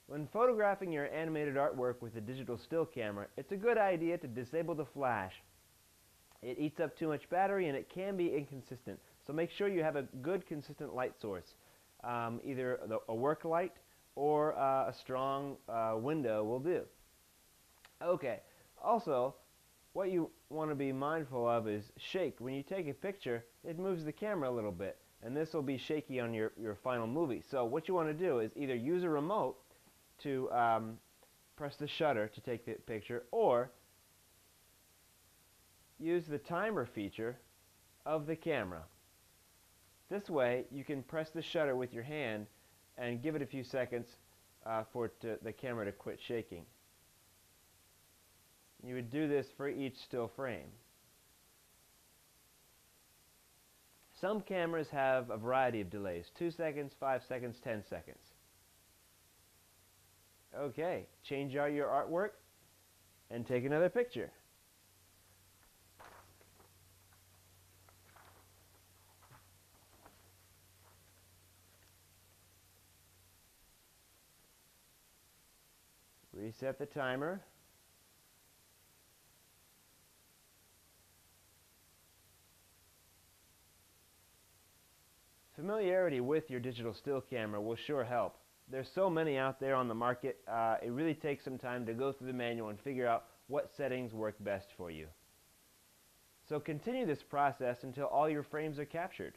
When photographing your animated artwork with a digital still camera, it's a good idea to disable the flash. It eats up too much battery and it can be inconsistent. So make sure you have a good consistent light source. Either a work light or a strong window will do. Okay, also what you want to be mindful of is shake. When you take a picture, it moves the camera a little bit, and this will be shaky on your final movie. So what you want to do is either use a remote to press the shutter to take the picture, or use the timer feature of the camera. This way you can press the shutter with your hand and give it a few seconds for the camera to quit shaking. You would do this for each still frame. Some cameras have a variety of delays: 2 seconds, 5 seconds, 10 seconds. Okay, change out your artwork and take another picture. Reset the timer. Familiarity with your digital still camera will sure help. There's so many out there on the market. It really takes some time to go through the manual and figure out what settings work best for you. So continue this process until all your frames are captured.